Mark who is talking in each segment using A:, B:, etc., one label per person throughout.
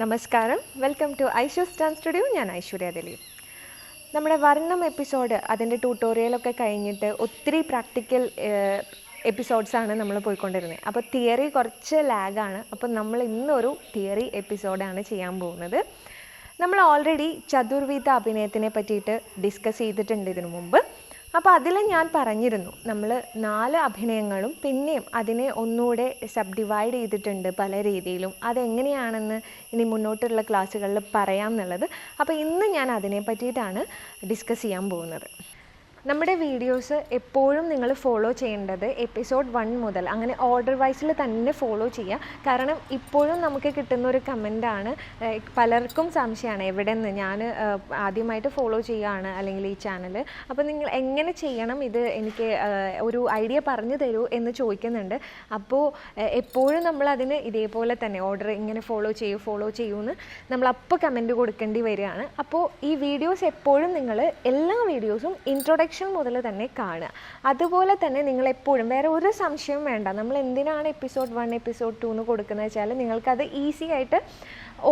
A: നമസ്കാരം, welcome to Aishu's dance studio. ഞാൻ ഐശ്വര്യ ദിലീപ്. നമ്മുടെ വർണ്ണം എപ്പിസോഡ് അതിൻ്റെ ട്യൂട്ടോറിയലൊക്കെ കഴിഞ്ഞിട്ട് ഒത്തിരി പ്രാക്ടിക്കൽ എപ്പിസോഡ്സാണ് നമ്മൾ പോയിക്കൊണ്ടിരുന്നത്. അപ്പോൾ തിയറി കുറച്ച് ലാഗാണ്. അപ്പോൾ നമ്മൾ ഇന്നൊരു തിയറി എപ്പിസോഡാണ് ചെയ്യാൻ പോകുന്നത്. നമ്മൾ ഓൾറെഡി ചതുർവിധ അഭിനയത്തിനെ പറ്റിയിട്ട് ഡിസ്കസ് ചെയ്തിട്ടുണ്ട് ഇതിനു മുമ്പ്. അപ്പോൾ അതിൽ ഞാൻ പറഞ്ഞിരുന്നു നമ്മൾ 4 അഭിനയങ്ങളും പിന്നെയും അതിനെ ഒന്നുകൂടെ സബ് ഡിവൈഡ് ചെയ്തിട്ടുണ്ട് പല രീതിയിലും. അതെങ്ങനെയാണെന്ന് ഇനി മുന്നോട്ടുള്ള ക്ലാസ്സുകളിൽ പറയാം എന്നുള്ളത്. അപ്പോൾ ഇന്ന് ഞാൻ അതിനെ പറ്റിയിട്ടാണ് ഡിസ്കസ് ചെയ്യാൻ പോകുന്നത്. നമ്മുടെ വീഡിയോസ് എപ്പോഴും നിങ്ങൾ ഫോളോ ചെയ്യേണ്ടത് എപ്പിസോഡ് 1 മുതൽ അങ്ങനെ ഓർഡർ വൈസിൽ തന്നെ ഫോളോ ചെയ്യുക. കാരണം ഇപ്പോഴും നമുക്ക് കിട്ടുന്ന ഒരു കമൻറ്റാണ്, പലർക്കും സംശയമാണ് എവിടെ നിന്ന് ഞാൻ ആദ്യമായിട്ട് ഫോളോ ചെയ്യുകയാണ് അല്ലെങ്കിൽ ഈ ചാനൽ, അപ്പോൾ നിങ്ങൾ എങ്ങനെ ചെയ്യണം, ഇത് എനിക്ക് ഒരു ഐഡിയ പറഞ്ഞു തരൂ എന്ന് ചോദിക്കുന്നുണ്ട്. അപ്പോൾ എപ്പോഴും നമ്മൾ അതിന് ഇതേപോലെ തന്നെ ഓർഡർ ഇങ്ങനെ ഫോളോ ചെയ്യൂ എന്ന് നമ്മളപ്പോൾ കമൻറ്റ് കൊടുക്കേണ്ടി വരികയാണ്. അപ്പോൾ ഈ വീഡിയോസ് എപ്പോഴും നിങ്ങൾ എല്ലാ വീഡിയോസും ഇൻട്രൊഡക്ഷൻ മുതൽ തന്നെ കാണുക. അതുപോലെ തന്നെ നിങ്ങൾ എപ്പോഴും വേറെ ഒരു സംശയം വേണ്ട, നമ്മൾ എന്തിനാണ് എപ്പിസോഡ് 1 എപ്പിസോഡ് 2 എന്ന് കൊടുക്കുന്നത് വെച്ചാൽ നിങ്ങൾക്കത് ഈസി ആയിട്ട്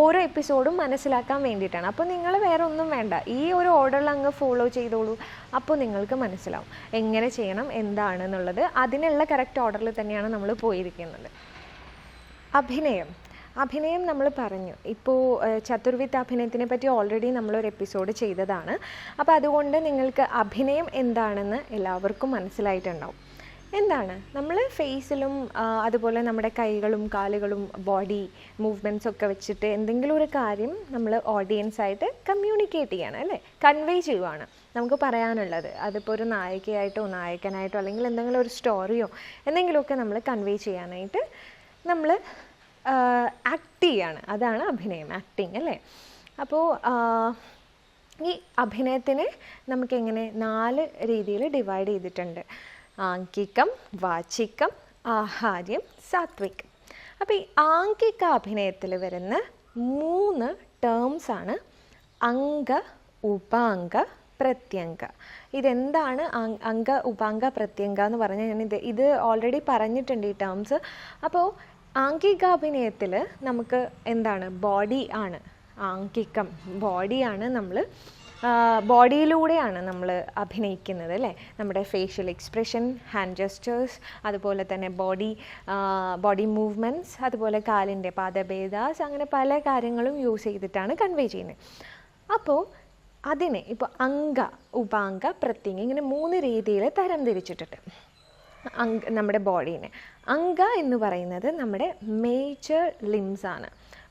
A: ഓരോ എപ്പിസോഡും മനസ്സിലാക്കാൻ വേണ്ടിയിട്ടാണ്. അപ്പോൾ നിങ്ങൾ വേറെ ഒന്നും വേണ്ട, ഈ ഒരു ഓർഡറിൽ അങ്ങ് ഫോളോ ചെയ്തോളൂ. അപ്പോൾ നിങ്ങൾക്ക് മനസ്സിലാവും എങ്ങനെ ചെയ്യണം എന്താണെന്നുള്ളത്. അതിനുള്ള കറക്റ്റ് ഓർഡറിൽ തന്നെയാണ് നമ്മൾ പോയിരിക്കുന്നത്. അഭിനയം നമ്മൾ പറഞ്ഞു. ഇപ്പോൾ ചതുർവിധ അഭിനയത്തിനെ പറ്റി ഓൾറെഡി നമ്മളൊരു എപ്പിസോഡ് ചെയ്തതാണ്. അപ്പോൾ അതുകൊണ്ട് നിങ്ങൾക്ക് അഭിനയം എന്താണെന്ന് എല്ലാവർക്കും മനസ്സിലായിട്ടുണ്ടാവും. എന്താണ് നമ്മൾ ഫേസിലും അതുപോലെ നമ്മുടെ കൈകളും കാലുകളും ബോഡി മൂവ്മെൻറ്റ്സ് ഒക്കെ വെച്ചിട്ട് എന്തെങ്കിലും ഒരു കാര്യം നമ്മൾ ഓഡിയൻസായിട്ട് കമ്മ്യൂണിക്കേറ്റ് ചെയ്യണം, അല്ലേ, കൺവേ ചെയ്യുവാണ് നമുക്ക് പറയാനുള്ളത്. അതിപ്പോൾ ഒരു നായികയായിട്ടോ നായകനായിട്ടോ അല്ലെങ്കിൽ എന്തെങ്കിലും ഒരു സ്റ്റോറിയോ എന്തെങ്കിലുമൊക്കെ നമ്മൾ കൺവേ ചെയ്യാനായിട്ട് നമ്മൾ ആക്ട് ചെയ്യാണ്. അതാണ് അഭിനയം, ആക്ടിങ്, അല്ലേ. അപ്പോൾ ഈ അഭിനയത്തിനെ നമുക്കെങ്ങനെ 4 രീതിയിൽ ഡിവൈഡ് ചെയ്തിട്ടുണ്ട്: ആംഗികം, വാചികം, ആഹാര്യം, സാത്വികം. അപ്പോൾ ഈ ആംഗിക അഭിനയത്തിൽ വരുന്ന 3 ടേംസാണ് അംഗ, ഉപാംഗ, പ്രത്യംഗ. ഇതെന്താണ് അംഗ, ഉപാംഗ, പ്രത്യംഗ എന്ന് പറഞ്ഞാൽ ഞാൻ ഇത് ഓൾറെഡി പറഞ്ഞിട്ടുണ്ട് ഈ ടേംസ്. അപ്പോൾ ആംഗികാഭിനയത്തിൽ നമുക്ക് എന്താണ്, ബോഡി ആണ് ആംഗികം, ബോഡിയാണ്. നമ്മൾ ബോഡിയിലൂടെയാണ് നമ്മൾ അഭിനയിക്കുന്നത്, അല്ലേ. നമ്മുടെ ഫേഷ്യൽ എക്സ്പ്രഷൻ, ഹാൻഡ് ജെസ്റ്റേഴ്സ്, അതുപോലെ തന്നെ ബോഡി മൂവ്മെൻറ്റ്സ്, അതുപോലെ കാലിൻ്റെ പാദഭേദാസ്, അങ്ങനെ പല കാര്യങ്ങളും യൂസ് ചെയ്തിട്ടാണ് കൺവേ ചെയ്യുന്നത്. അപ്പോൾ അതിനെ ഇപ്പോൾ അംഗ, ഉപാംഗ, പ്രത്യംഗ ഇങ്ങനെ 3 രീതിയിൽ തരംതിരിച്ചിട്ടുണ്ട് നമ്മുടെ ബോഡീനെ. അംഗ എന്ന് പറയുന്നത് നമ്മുടെ മേജർ ലിംസ് ആണ്.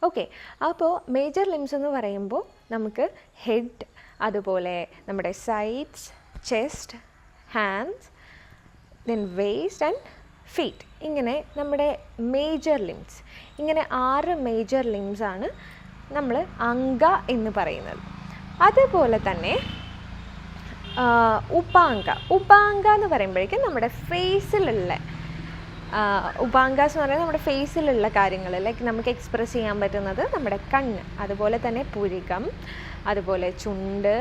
A: ഓക്കെ, അപ്പോൾ മേജർ ലിംസ് എന്ന് പറയുമ്പോൾ നമുക്ക് ഹെഡ്, അതുപോലെ നമ്മുടെ sides, chest, hands, then waste and feet, ഇങ്ങനെ നമ്മുടെ മേജർ ലിംസ്. ഇങ്ങനെ 6 മേജർ ലിംസ് ആണ് നമ്മൾ അംഗ എന്ന് പറയുന്നത്. അതുപോലെ തന്നെ ഉപാംഗ എന്ന് പറയുമ്പോഴേക്കും നമ്മുടെ ഫേസിലുള്ള ഉപാംഗാസ് എന്ന് പറയുന്നത് നമ്മുടെ ഫേസിലുള്ള കാര്യങ്ങൾ, ലൈക്ക് നമുക്ക് എക്സ്പ്രസ് ചെയ്യാൻ പറ്റുന്നത് നമ്മുടെ കണ്ണ്, അതുപോലെ തന്നെ പുരികം, അതുപോലെ ചുണ്ട്,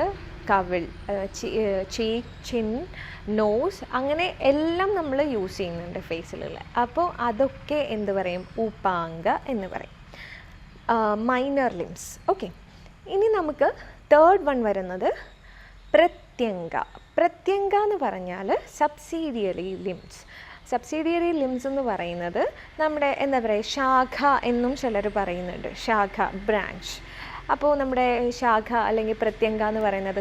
A: കവിൾ, ചീക്ക്, ചിൻ, നോസ്, അങ്ങനെ എല്ലാം നമ്മൾ യൂസ് ചെയ്യുന്നുണ്ട് ഫേസിലുള്ള. അപ്പോൾ അതൊക്കെ എന്ത് പറയും, ഉപാംഗ എന്ന് പറയും, മൈനർ ലിംസ്. ഓക്കെ, ഇനി നമുക്ക് തേർഡ് വൺ വരുന്നത് പ്രത്യംഗ എന്ന് പറഞ്ഞാൽ സബ്സിഡിയറി ലിംസ് എന്ന് പറയുന്നത് നമ്മുടെ എന്താ പറയുക, ശാഖ എന്നും ചിലർ പറയുന്നുണ്ട്, ശാഖ, ബ്രാഞ്ച്. അപ്പോൾ നമ്മുടെ ശാഖ അല്ലെങ്കിൽ പ്രത്യംഗ എന്ന് പറയുന്നത്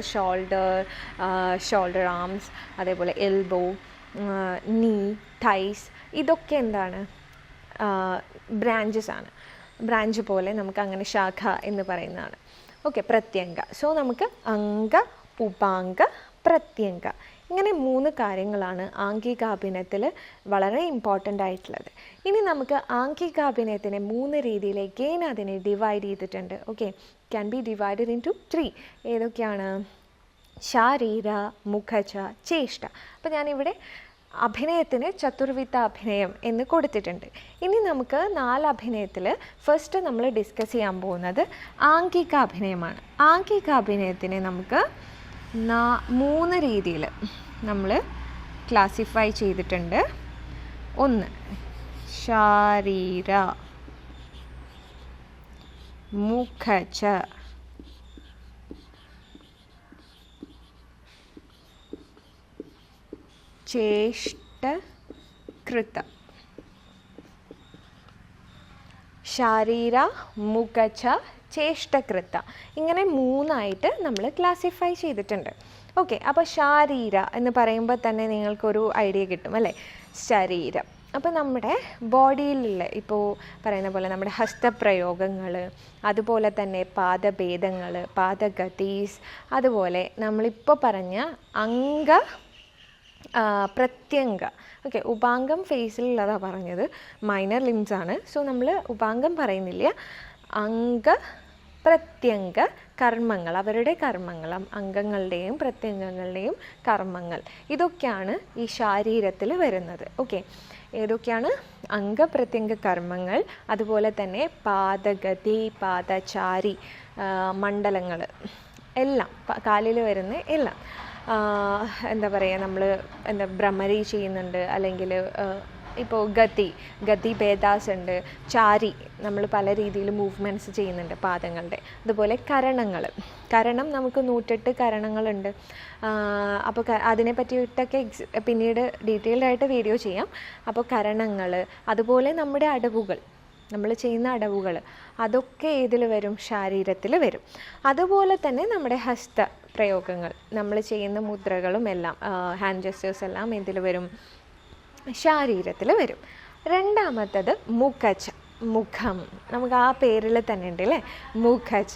A: ഷോൾഡർ ആംസ്, അതേപോലെ എൽബോ, നീ, തൈസ്, ഇതൊക്കെ എന്താണ്, ബ്രാഞ്ചസ് ആണ്. ബ്രാഞ്ച് പോലെ നമുക്ക് അങ്ങനെ ശാഖ എന്ന് പറയുന്നതാണ്. ഓക്കെ, പ്രത്യംഗ. സോ നമുക്ക് അംഗ, ഉപാംഗ, പ്രത്യംഗ, ഇങ്ങനെ 3 കാര്യങ്ങളാണ് ആംഗികാഭിനയത്തിൽ വളരെ ഇമ്പോർട്ടൻ്റ് ആയിട്ടുള്ളത്. ഇനി നമുക്ക് ആംഗികാഭിനയത്തിനെ 3 രീതിയിലേക്ക് അതിനെ ഡിവൈഡ് ചെയ്തിട്ടുണ്ട്. Okay, can be divided into 3. ഏതൊക്കെയാണ്? ശാരീര, മുഖജ, ചേഷ്ട. അപ്പോൾ ഞാനിവിടെ അഭിനയത്തിന് ചതുർവിധ അഭിനയം എന്ന് കൊടുത്തിട്ടുണ്ട്. ഇനി നമുക്ക് 4 അഭിനയത്തിൽ ഫസ്റ്റ് നമ്മൾ ഡിസ്കസ് ചെയ്യാൻ പോകുന്നത് ആംഗികാഭിനയമാണ്. ആംഗികാഭിനയത്തിനെ നമുക്ക് 3 രീതിയിൽ നമ്മൾ ക്ലാസിഫൈ ചെയ്തിട്ടുണ്ട്. 1 ശാരീര, മുഖജ. ചേഷ്ടകൃത. ശാരീര, മുഖജ, ചേഷ്ടകൃത. ഇങ്ങനെ 3ആയിട്ട് നമ്മൾ ക്ലാസിഫൈ ചെയ്തിട്ടുണ്ട്. ഓക്കെ, അപ്പോൾ ശാരീര എന്ന് പറയുമ്പോൾ തന്നെ നിങ്ങൾക്കൊരു ഐഡിയ കിട്ടും അല്ലേ? ശരീരം. അപ്പോൾ നമ്മുടെ ബോഡിയിലുള്ള ഇപ്പോൾ പറയുന്ന പോലെ നമ്മുടെ ഹസ്തപ്രയോഗങ്ങൾ, അതുപോലെ തന്നെ പാദഭേദങ്ങൾ, പാദഗതീസ്, അതുപോലെ നമ്മളിപ്പോൾ പറഞ്ഞ അംഗ പ്രത്യംഗ. ഓക്കെ, ഉപാംഗം ഫേസിലുള്ളതാണ് പറഞ്ഞത്, മൈനർ ലിംസ് ആണ്. സോ നമ്മൾ ഉപാംഗം പറയുന്നില്ല. അംഗ പ്രത്യംഗ കർമ്മങ്ങൾ, അവരുടെ കർമ്മങ്ങൾ, അംഗങ്ങളുടെയും പ്രത്യംഗങ്ങളുടെയും കർമ്മങ്ങൾ, ഇതൊക്കെയാണ് ഈ ശാരീരത്തിൽ വരുന്നത്. ഓക്കെ, ഏതൊക്കെയാണ്? അംഗപ്രത്യംഗ കർമ്മങ്ങൾ, അതുപോലെ തന്നെ പാദഗതി, പാദചാരി മണ്ഡലങ്ങൾ, എല്ലാം കാലിൽ വരുന്ന എല്ലാം. എന്താ പറയുക, നമ്മൾ ഭ്രമരി ചെയ്യുന്നുണ്ട്, അല്ലെങ്കിൽ ഇപ്പോൾ ഗതി ഭേദാസ് ഉണ്ട്, ചാരി, നമ്മൾ പല രീതിയിൽ മൂവ്മെൻറ്റ്സ് ചെയ്യുന്നുണ്ട് പാദങ്ങളുടെ. അതുപോലെ കരണം നമുക്ക് 108 കരണങ്ങളുണ്ട്. അപ്പോൾ അതിനെ പറ്റിയിട്ടൊക്കെ പിന്നീട് ഡീറ്റെയിൽഡായിട്ട് വീഡിയോ ചെയ്യാം. അപ്പോൾ കരണങ്ങൾ, അതുപോലെ നമ്മുടെ അടവുകൾ, നമ്മൾ ചെയ്യുന്ന അടവുകൾ, അതൊക്കെ ഏതിൽ വരും? ശാരീരത്തിൽ വരും. അതുപോലെ തന്നെ നമ്മുടെ ഹസ്തപ്രയോഗങ്ങൾ, നമ്മൾ ചെയ്യുന്ന മുദ്രകളും എല്ലാം, ഹാൻഡ് ജെസ്റ്റേഴ്സ് എല്ലാം എന്തിൽ വരും? ശാരീരത്തിൽ വരും. രണ്ടാമത്തത് മുഖജ, മുഖം. നമുക്ക് ആ പേരിൽ തന്നെ ഉണ്ട് അല്ലേ? മുഖജ.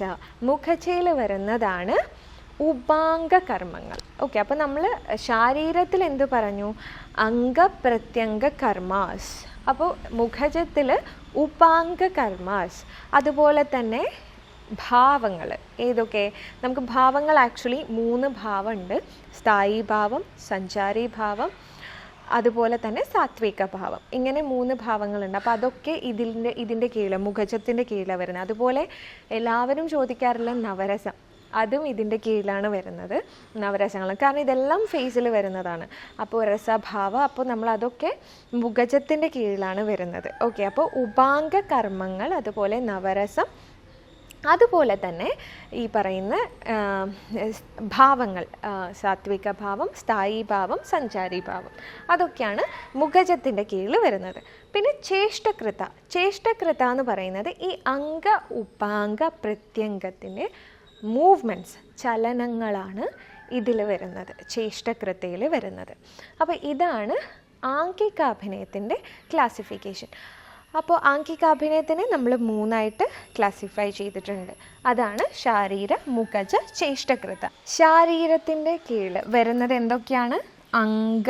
A: മുഖജയിൽ വരുന്നതാണ് ഉപാംഗ കർമ്മങ്ങൾ. ഓക്കെ, അപ്പോൾ നമ്മൾ ശാരീരത്തിൽ എന്ത് പറഞ്ഞു? അംഗപ്രത്യംഗ കർമാസ്. അപ്പോൾ മുഖജത്തിൽ ഉപാംഗ കർമാസ്. അതുപോലെ തന്നെ ഭാവങ്ങൾ. ഏതൊക്കെ? നമുക്ക് ഭാവങ്ങൾ ആക്ച്വലി 3 ഭാവമുണ്ട്. സ്ഥായി ഭാവം, സഞ്ചാരി ഭാവം, അതുപോലെ തന്നെ സാത്വിക ഭാവം. ഇങ്ങനെ 3 ഭാവങ്ങളുണ്ട്. അപ്പോൾ അതൊക്കെ ഇതിൻ്റെ കീഴിൽ, മുഖജത്തിൻ്റെ കീഴിലാണ് വരുന്നത്. അതുപോലെ എല്ലാവരും ചോദിക്കാറുള്ള നവരസം, അതും ഇതിൻ്റെ കീഴിലാണ് വരുന്നത്. നവരസങ്ങൾ, കാരണം ഇതെല്ലാം ഫേസിൽ വരുന്നതാണ്. അപ്പോൾ രസഭാവം, അപ്പോൾ നമ്മൾ അതൊക്കെ മുഖജത്തിൻ്റെ കീഴിലാണ് വരുന്നത്. ഓക്കെ, അപ്പോൾ ഉപാംഗ കർമ്മങ്ങൾ, അതുപോലെ നവരസം, അതുപോലെ തന്നെ ഈ പറയുന്ന ഭാവങ്ങൾ, സാത്വിക ഭാവം, സ്ഥായി ഭാവം, സഞ്ചാരി ഭാവം, അതൊക്കെയാണ് മുഖജത്തിൻ്റെ കീഴിൽ വരുന്നത്. പിന്നെ ചേഷ്ടകൃത എന്ന് പറയുന്നത് ഈ അംഗ ഉപാംഗ പ്രത്യംഗത്തിൻ്റെ മൂവ്മെൻറ്റ്സ്, ചലനങ്ങളാണ് ഇതിൽ വരുന്നത്, ചേഷ്ടകൃതയിൽ വരുന്നത്. അപ്പോൾ ഇതാണ് ആംഗികാഭിനയത്തിൻ്റെ ക്ലാസിഫിക്കേഷൻ. അപ്പോൾ ആംഗികാഭിനയത്തിനെ നമ്മൾ 3ആയിട്ട് ക്ലാസിഫൈ ചെയ്തിട്ടുണ്ട്. അതാണ് ശാരീര, മുഖജ, ചേഷ്ടകൃത. ശാരീരത്തിൻ്റെ കീഴിൽ വരുന്നത് എന്തൊക്കെയാണ്? അംഗ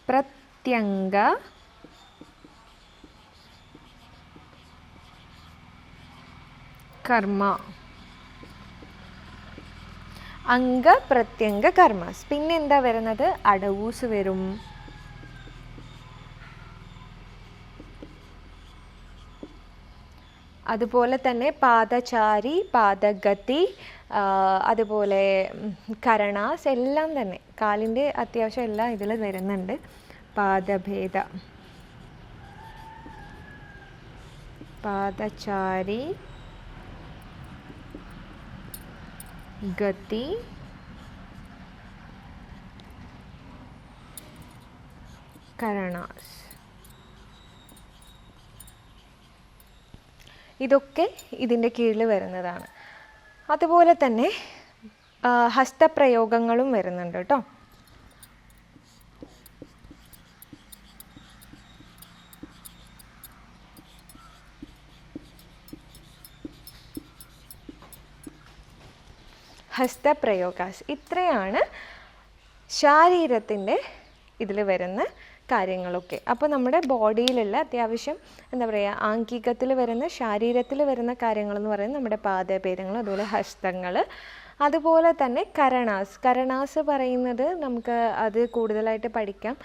A: പ്രത്യംഗ കർമ്മ. അംഗപ്രത്യംഗ കർമ്മസ്. പിന്നെ എന്താ വരുന്നത്? അടവൂസ് വരും, അതുപോലെ തന്നെ പാദചാരി, പാദഗതി, അതുപോലെ കരണാസ്, എല്ലാം തന്നെ കാലിൻ്റെ അത്യാവശ്യം എല്ലാം ഇതിൽ വരുന്നുണ്ട്. പാദഭേദ, പാദചാരി, ഗതി, കരണാസ്, ഇതൊക്കെ ഇതിൻ്റെ കീഴിൽ വരുന്നതാണ്. അതുപോലെ തന്നെ ഹസ്തപ്രയോഗങ്ങളും വരുന്നുണ്ട് കേട്ടോ. ഹസ്തപ്രയോഗാസ്. ഇത്രയാണ് ശാരീരത്തിൻ്റെ ഇതിൽ വരുന്ന കാര്യങ്ങളൊക്കെ. അപ്പോൾ നമ്മുടെ ബോഡിയിലുള്ള അത്യാവശ്യം എന്താ പറയുക, ആംഗികത്തിൽ വരുന്ന, ശാരീരത്തിൽ വരുന്ന കാര്യങ്ങളെന്ന് പറയുന്നത് നമ്മുടെ പാദഭേദങ്ങൾ, അതുപോലെ ഹസ്തങ്ങൾ, അതുപോലെ തന്നെ കരണാസ് പറയുന്നത് നമുക്ക് അത് കൂടുതലായിട്ട് പഠിക്കാം.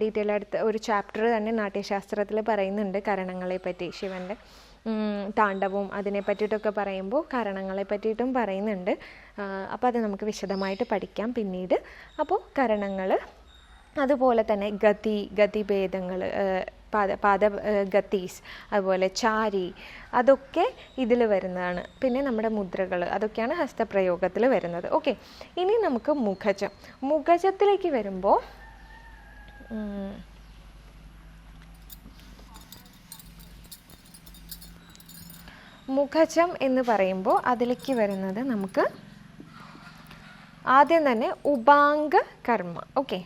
A: ഡീറ്റെയിൽ ആയിട്ട് ഒരു ചാപ്റ്റർ തന്നെ നാട്യശാസ്ത്രത്തിൽ പറയുന്നുണ്ട് കരണങ്ങളെ പറ്റി. ശിവൻ്റെ താണ്ഡവും അതിനെ പറ്റിയിട്ടൊക്കെ പറയുമ്പോൾ കരണങ്ങളെ പറ്റിയിട്ടും പറയുന്നുണ്ട്. അപ്പോൾ അത് നമുക്ക് വിശദമായിട്ട് പഠിക്കാം പിന്നീട്. അപ്പോൾ കരണങ്ങൾ, അതുപോലെ തന്നെ ഗതിഭേദങ്ങൾ, പാദഗതീസ്, അതുപോലെ ചാരി, അതൊക്കെ ഇതിൽ വരുന്നതാണ്. പിന്നെ നമ്മുടെ മുദ്രകൾ, അതൊക്കെയാണ് ഹസ്തപ്രയോഗത്തിൽ വരുന്നത്. ഓക്കെ, ഇനി നമുക്ക് മുഖജം. മുഖജത്തിലേക്ക് വരുമ്പോൾ മുഖജം എന്ന് പറയുമ്പോൾ അതിലേക്ക് വരുന്നത് നമുക്ക് ആദ്യം തന്നെ ഉപാംഗ കർമ്മ. ഓക്കെ,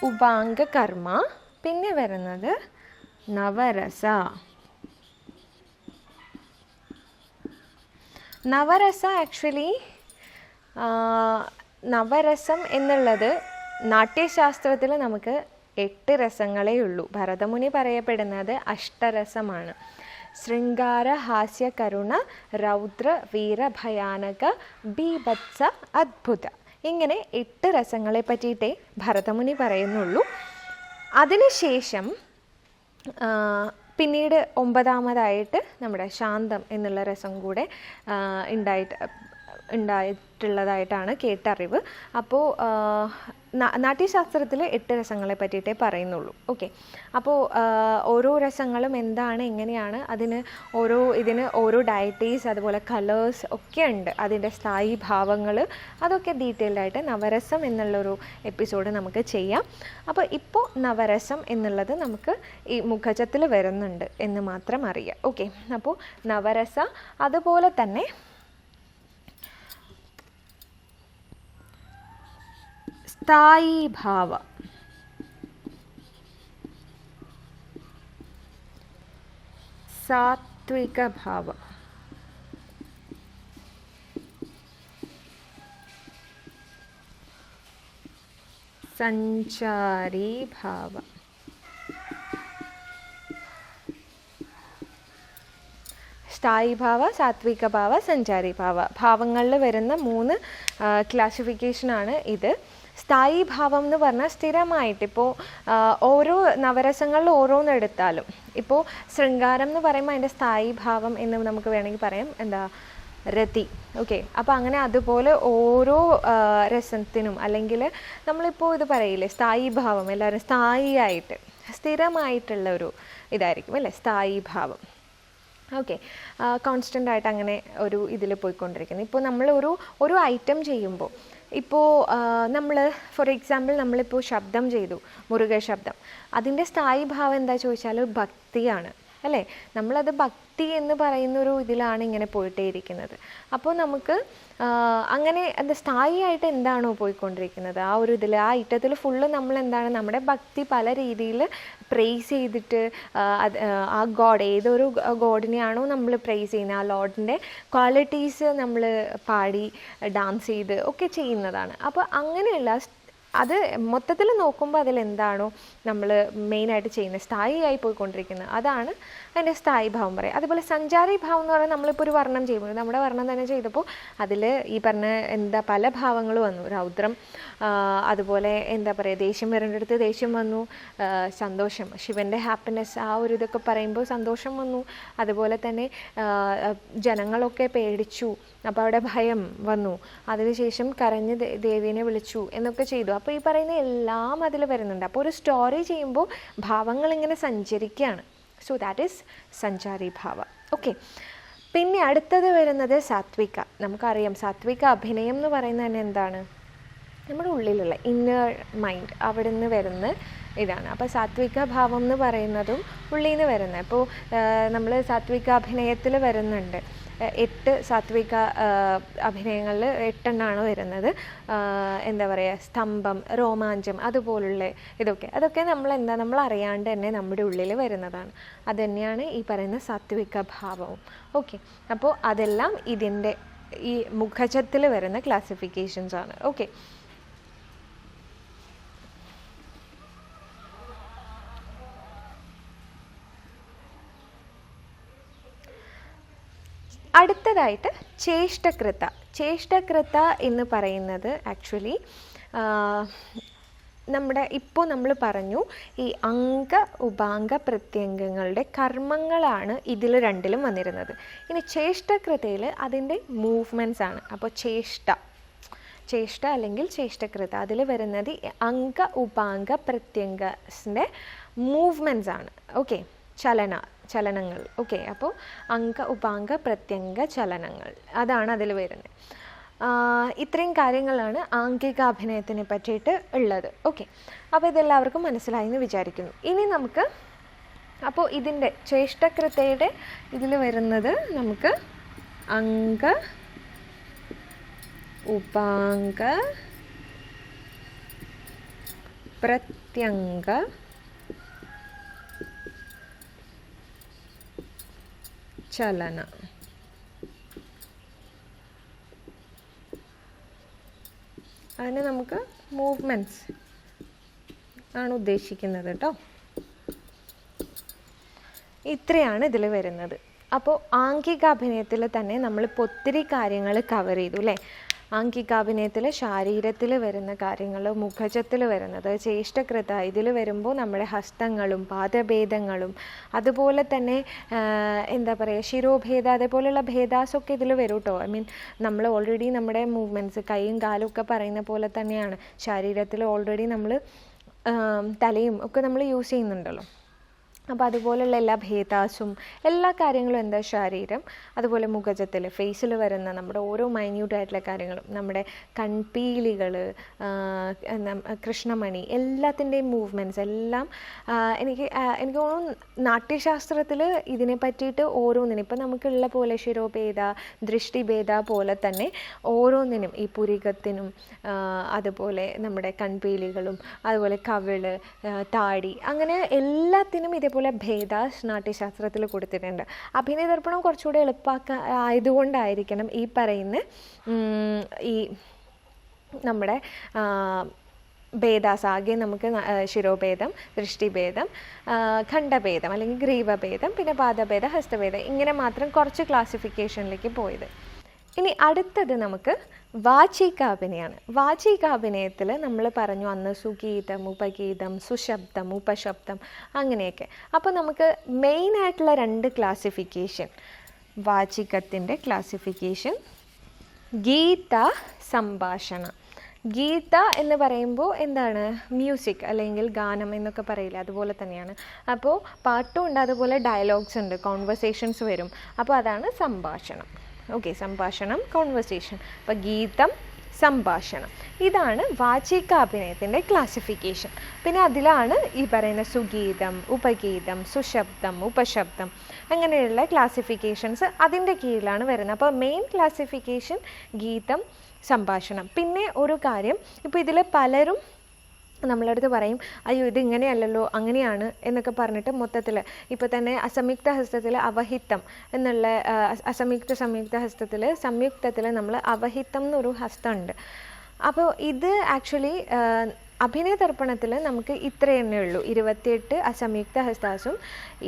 A: ഉപാംഗ കർമ്മ. പിന്നെ വരുന്നത് നവരസ. നവരസ ആക്ച്വലി നവരസം എന്നുള്ളത് നാട്യശാസ്ത്രത്തിൽ നമുക്ക് 8 രസങ്ങളേ ഉള്ളൂ. ഭരതമുനി പറയപ്പെടുന്നത് അഷ്ടരസമാണ്. ശൃംഗാര, ഹാസ്യ, കരുണ, രൗദ്ര, വീര, ഭയാനക, ബീഭത്സ, അദ്ഭുത, ഇങ്ങനെ 8 രസങ്ങളെ പറ്റിയിട്ടേ ഭരതമുനി പറയുന്നുള്ളൂ. അതിനുശേഷം പിന്നീട് 9ാമതായിട്ട് നമ്മുടെ ശാന്തം എന്നുള്ള രസം കൂടെ ഉണ്ടായിട്ടുള്ളതായിട്ടാണ് കേട്ടറിവ്. അപ്പോൾ നാട്യശാസ്ത്രത്തിൽ 8 രസങ്ങളെ പറ്റിയിട്ടേ പറയുന്നുള്ളൂ. ഓക്കെ, അപ്പോൾ ഓരോ രസങ്ങളും എന്താണ്, എങ്ങനെയാണ്, ഇതിന് ഓരോ ഡയറ്റീസ്, അതുപോലെ കളേഴ്സ് ഒക്കെ ഉണ്ട്, അതിൻ്റെ സ്ഥായി ഭാവങ്ങൾ, അതൊക്കെ ഡീറ്റെയിൽഡായിട്ട് നവരസം എന്നുള്ളൊരു എപ്പിസോഡ് നമുക്ക് ചെയ്യാം. അപ്പോൾ ഇപ്പോൾ നവരസം എന്നുള്ളത് നമുക്ക് ഈ മുഖജത്തിൽ വരുന്നുണ്ട് എന്ന് മാത്രം അറിയാം. ഓക്കെ, അപ്പോൾ നവരസ. അതുപോലെ തന്നെ സ്ഥായി ഭാവ. സാത്വിക ഭാവ. സഞ്ചാരി ഭാവ. സ്ഥായി ഭാവ, സാത്വിക ഭാവ, സഞ്ചാരി ഭാവ. ഭാവങ്ങളിൽ വരുന്ന 3 ക്ലാസിഫിക്കേഷനാണ് ഇത്. സ്ഥായി ഭാവം എന്ന് പറഞ്ഞാൽ സ്ഥിരമായിട്ട് ഇപ്പോൾ ഓരോ നവരസങ്ങളിൽ ഓരോന്നെടുത്താലും, ഇപ്പോൾ ശൃംഗാരം എന്ന് പറയുമ്പോൾ അതിൻ്റെ സ്ഥായി ഭാവം എന്ന് നമുക്ക് വേണമെങ്കിൽ പറയാം എന്താ, രതി. ഓക്കെ, അപ്പോൾ അങ്ങനെ അതുപോലെ ഓരോ രസത്തിനും, അല്ലെങ്കിൽ നമ്മളിപ്പോൾ ഇത് പറയില്ലേ സ്ഥായി ഭാവം, എല്ലാവരും സ്ഥായി ആയിട്ട് സ്ഥിരമായിട്ടുള്ള ഒരു ഇതായിരിക്കും അല്ലേ സ്ഥായി ഭാവം. ഓക്കെ, കോൺസ്റ്റൻ്റ് ആയിട്ട് അങ്ങനെ ഒരു ഇതിൽ പോയിക്കൊണ്ടിരിക്കുന്നത്. ഇപ്പോൾ നമ്മൾ ഒരു ഐറ്റം ചെയ്യുമ്പോൾ, ഇപ്പോൾ നമ്മൾ ഫോർ എക്സാമ്പിൾ നമ്മളിപ്പോൾ ശബ്ദം ചെയ്തു, മുരുക ശബ്ദം, അതിൻ്റെ സ്ഥായി ഭാവം എന്താ ചോദിച്ചാൽ ഭക്തിയാണ് അല്ലേ. നമ്മളത് ഭക്തി എന്ന് പറയുന്നൊരു ഇതിലാണ് ഇങ്ങനെ പോയിട്ടേയിരിക്കുന്നത്. അപ്പോൾ നമുക്ക് അങ്ങനെ അത് സ്ഥായിയായിട്ട് എന്താണോ പോയിക്കൊണ്ടിരിക്കുന്നത് ആ ഒരു ഇതിൽ, ആ ഐറ്റത്തിൽ ഫുള്ള് നമ്മൾ എന്താണ് നമ്മുടെ ഭക്തി പല രീതിയിൽ പ്രേസ് ചെയ്തിട്ട് ആ ഗോഡ്, ഏതൊരു ഗോഡിനെയാണോ നമ്മൾ പ്രേസ് ചെയ്യുന്നത് ആ ലോഡിൻ്റെ ക്വാളിറ്റീസ് നമ്മൾ പാടി ഡാൻസ് ചെയ്ത് ഒക്കെ ചെയ്യുന്നതാണ്. അപ്പോൾ അങ്ങനെയുള്ള അത് മൊത്തത്തിൽ നോക്കുമ്പോൾ അതിലെന്താണോ നമ്മൾ മെയിനായിട്ട് ചെയ്യുന്നത്, സ്ഥായിയായി പോയിക്കൊണ്ടിരിക്കുന്നത്, അതാണ് അതിൻ്റെ സ്ഥായി ഭാവം പറയുക. അതുപോലെ സഞ്ചാരി ഭാവം എന്ന് പറഞ്ഞാൽ നമ്മളിപ്പോൾ ഒരു വർണ്ണം ചെയ്യുമ്പോൾ, നമ്മുടെ വർണ്ണം തന്നെ ചെയ്തപ്പോൾ അതിൽ ഈ പറഞ്ഞ പല ഭാവങ്ങൾ വന്നു. രൗദ്രം, അതുപോലെ എന്താ പറയുക, ദേഷ്യം വരേണ്ടടുത്ത് ദേഷ്യം വന്നു, സന്തോഷം, ശിവൻ്റെ ഹാപ്പിനെസ്, ആ ഒരു ഇതൊക്കെ പറയുമ്പോൾ സന്തോഷം വന്നു. അതുപോലെ തന്നെ ജനങ്ങളൊക്കെ പേടിച്ചു, അപ്പോൾ അവിടെ ഭയം വന്നു, അതിനുശേഷം കരഞ്ഞ് ദേവീനെ വിളിച്ചു എന്നൊക്കെ ചെയ്തു. അപ്പോൾ ഈ പറയുന്ന എല്ലാം അതിൽ വരുന്നുണ്ട്. അപ്പോൾ ഒരു സ്റ്റോറി ചെയ്യുമ്പോൾ ഭാവങ്ങൾ ഇങ്ങനെ സഞ്ചരിക്കുകയാണ്. സോ ദാറ്റ് ഈസ് സഞ്ചാരി ഭാവ. ഓക്കെ, പിന്നെ അടുത്തത് വരുന്നത് സാത്വിക. നമുക്കറിയാം സാത്വിക അഭിനയം എന്ന് പറയുന്നത് തന്നെ എന്താണ്, നമ്മുടെ ഉള്ളിലുള്ള ഇന്നർ മൈൻഡ്, അവിടെ നിന്ന് വരുന്ന ഇതാണ്. അപ്പോൾ സാത്വിക ഭാവം എന്ന് പറയുന്നതും ഉള്ളിൽ നിന്ന് വരുന്നത്. അപ്പോൾ നമ്മൾ സാത്വിക അഭിനയത്തിൽ വരുന്നുണ്ട് 8 സാത്വിക അഭിനയങ്ങളിൽ 8 വരുന്നത്. എന്താ പറയുക, സ്തംഭം, രോമാഞ്ചം, അതുപോലുള്ള അതൊക്കെ നമ്മൾ അറിയാണ്ട് തന്നെ നമ്മുടെ ഉള്ളിൽ വരുന്നതാണ്. അത് തന്നെയാണ് ഈ പറയുന്ന സാത്വിക ഭാവവും. ഓക്കെ, അപ്പോൾ അതെല്ലാം ഇതിൻ്റെ ഈ മുഖജത്തിൽ വരുന്ന ക്ലാസിഫിക്കേഷൻസ് ആണ്. ഓക്കെ, അടുത്തതായിട്ട് ചേഷ്ടകൃത. ചേഷ്ടകൃത എന്ന് പറയുന്നത് ആക്ച്വലി ഇപ്പോൾ നമ്മൾ പറഞ്ഞു ഈ അംഗ ഉപാംഗ പ്രത്യംഗങ്ങളുടെ കർമ്മങ്ങളാണ് ഇതിൽ രണ്ടിലും വന്നിരുന്നത്. ഇനി ചേഷ്ടകൃതയിൽ അതിൻ്റെ മൂവ്മെൻറ്റ്സ് ആണ്. അപ്പോൾ ചേഷ്ട ചേഷ്ട അല്ലെങ്കിൽ ചേഷ്ടകൃത. അതിൽ വരുന്നത് അംഗ ഉപാംഗ പ്രത്യംഗസിൻ്റെ മൂവ്മെൻറ്റ്സ് ആണ്. ഓക്കെ, ചലനങ്ങൾ. ഓക്കെ, അപ്പോൾ അംഗ ഉപാംഗ പ്രത്യംഗ ചലനങ്ങൾ അതാണ് അതിൽ വരുന്നത്. ഇത്രയും കാര്യങ്ങളാണ് ആംഗിക അഭിനയത്തിനെ പറ്റിയിട്ട് ഉള്ളത്. ഓക്കെ, അപ്പോൾ ഇതെല്ലാവർക്കും മനസ്സിലായി എന്ന് വിചാരിക്കുന്നു. ഇനി നമുക്ക് അപ്പോൾ ഇതിൻ്റെ ചേഷ്ടകൃതയുടെ ഇതിൽ വരുന്നത് നമുക്ക് അംഗ ഉപാംഗ പ്രത്യംഗ ചലന. അതിന് നമുക്ക് മൂവ്മെൻറ്റ്സ് ആണ് ഉദ്ദേശിക്കുന്നത് കേട്ടോ. ഇത്രയാണ് ഇതിൽ വരുന്നത്. അപ്പോൾ ആംഗികാഭിനയത്തിൽ തന്നെ നമ്മളിപ്പോൾ ഒത്തിരി കാര്യങ്ങൾ കവർ ചെയ്തു അല്ലേ. ആംഗികാഭിനയത്തിൽ ശരീരത്തിൽ വരുന്ന കാര്യങ്ങൾ, മുഖജത്തിൽ വരുന്നത്, ചേഷ്ടകൃത ഇതിൽ വരുമ്പോൾ നമ്മുടെ ഹസ്തങ്ങളും പാദഭേദങ്ങളും അതുപോലെ തന്നെ എന്താ പറയുക ശിരോഭേദ അതേപോലെയുള്ള ഭേദാസൊക്കെ ഇതിൽ വരും കേട്ടോ. ഐ മീൻ നമ്മൾ ഓൾറെഡി നമ്മുടെ മൂവ്മെൻറ്റ്സ് കൈയും കാലും ഒക്കെ പറയുന്ന പോലെ തന്നെയാണ് ശരീരത്തിൽ ഓൾറെഡി നമ്മൾ തലയും ഒക്കെ നമ്മൾ യൂസ് ചെയ്യുന്നുണ്ടല്ലോ. അപ്പോൾ അതുപോലെയുള്ള എല്ലാ ഭേദാസും എല്ലാ കാര്യങ്ങളും എന്താ ശരീരം. അതുപോലെ മുഖജത്തിൽ ഫേസിൽ വരുന്ന നമ്മുടെ ഓരോ മൈന്യൂട്ടായിട്ടുള്ള കാര്യങ്ങളും, നമ്മുടെ കൺപീലികൾ, കൃഷ്ണമണി, എല്ലാത്തിൻ്റെയും മൂവ്മെൻറ്റ്സ് എല്ലാം എനിക്ക് തോന്നുന്നു നാട്യശാസ്ത്രത്തിൽ ഇതിനെ പറ്റിയിട്ട് ഓരോന്നിനും ഇപ്പം നമുക്കുള്ള പോലെ ശിരോഭേദ ദൃഷ്ടിഭേദ പോലെ തന്നെ ഓരോന്നിനും ഈ പുരികത്തിനും അതുപോലെ നമ്മുടെ കൺപീലികളും അതുപോലെ കവിള്, താടി, അങ്ങനെ എല്ലാത്തിനും ഇതേപോലെ ഭേദാസ് നാട്യശാസ്ത്രത്തിൽ കൊടുത്തിട്ടുണ്ട്. അഭിനയദർപ്പണം കുറച്ചുകൂടെ ആയതുകൊണ്ടായിരിക്കണം ഈ പറയുന്ന ഈ നമ്മുടെ ഭേദാസ് ആകെ നമുക്ക് ശിരോഭേദം, ദൃഷ്ടിഭേദം, ഖണ്ഡഭേദം അല്ലെങ്കിൽ ഗ്രീവഭേദം, പിന്നെ പാദഭേദം, ഹസ്തഭേദം, ഇങ്ങനെ മാത്രം കുറച്ച് ക്ലാസിഫിക്കേഷനിലേക്ക് പോയത്. ഇനി അടുത്തത് നമുക്ക് വാചികാഭിനയമാണ്. വാചികാഭിനയത്തിൽ നമ്മൾ പറഞ്ഞു അന്ന് സുഗീതം, ഉപഗീതം, സുശബ്ദം, ഉപശബ്ദം, അങ്ങനെയൊക്കെ. അപ്പോൾ നമുക്ക് മെയിനായിട്ടുള്ള 2 ക്ലാസിഫിക്കേഷൻ, വാചികത്തിൻ്റെ ക്ലാസിഫിക്കേഷൻ ഗീത, സംഭാഷണ. ഗീത എന്ന് പറയുമ്പോൾ എന്താണ്, മ്യൂസിക് അല്ലെങ്കിൽ ഗാനം എന്നൊക്കെ പറയില്ല, അതുപോലെ തന്നെയാണ്. അപ്പോൾ പാട്ടും ഉണ്ട്, അതുപോലെ ഡയലോഗ്സ് ഉണ്ട്, കോൺവെർസേഷൻസ് വരും. അപ്പോൾ അതാണ് സംഭാഷണം. ഓക്കെ, സംഭാഷണം, കോൺവെർസേഷൻ. അപ്പോൾ ഗീതം, സംഭാഷണം, ഇതാണ് വാചികാഭിനയത്തിൻ്റെ ക്ലാസിഫിക്കേഷൻ. പിന്നെ അതിലാണ് ഈ പറയുന്ന സുഗീതം, ഉപഗീതം, സുശബ്ദം, ഉപശബ്ദം, അങ്ങനെയുള്ള ക്ലാസിഫിക്കേഷൻസ് അതിൻ്റെ കീഴിലാണ് വരുന്നത്. അപ്പോൾ മെയിൻ ക്ലാസിഫിക്കേഷൻ ഗീതം, സംഭാഷണം. പിന്നെ ഒരു കാര്യം, ഇപ്പോൾ ഇതിൽ പലരും നമ്മളടുത്ത് പറയും അയ്യോ ഇതിങ്ങനെയല്ലല്ലോ അങ്ങനെയാണ് എന്നൊക്കെ പറഞ്ഞിട്ട് മൊത്തത്തിൽ ഇപ്പോൾ തന്നെ അസംയുക്ത ഹസ്തത്തിൽ അവഹിത്തം എന്നുള്ള സംയുക്ത ഹസ്തത്തിൽ സംയുക്തത്തിൽ നമ്മൾ അവഹിത്തം എന്നൊരു ഹസ്തമുണ്ട്. അപ്പോൾ ഇത് ആക്ച്വലി അഭിനയദർപ്പണത്തിൽ നമുക്ക് ഇത്ര തന്നെ ഉള്ളൂ, 28 അസംയുക്ത ഹസ്താസും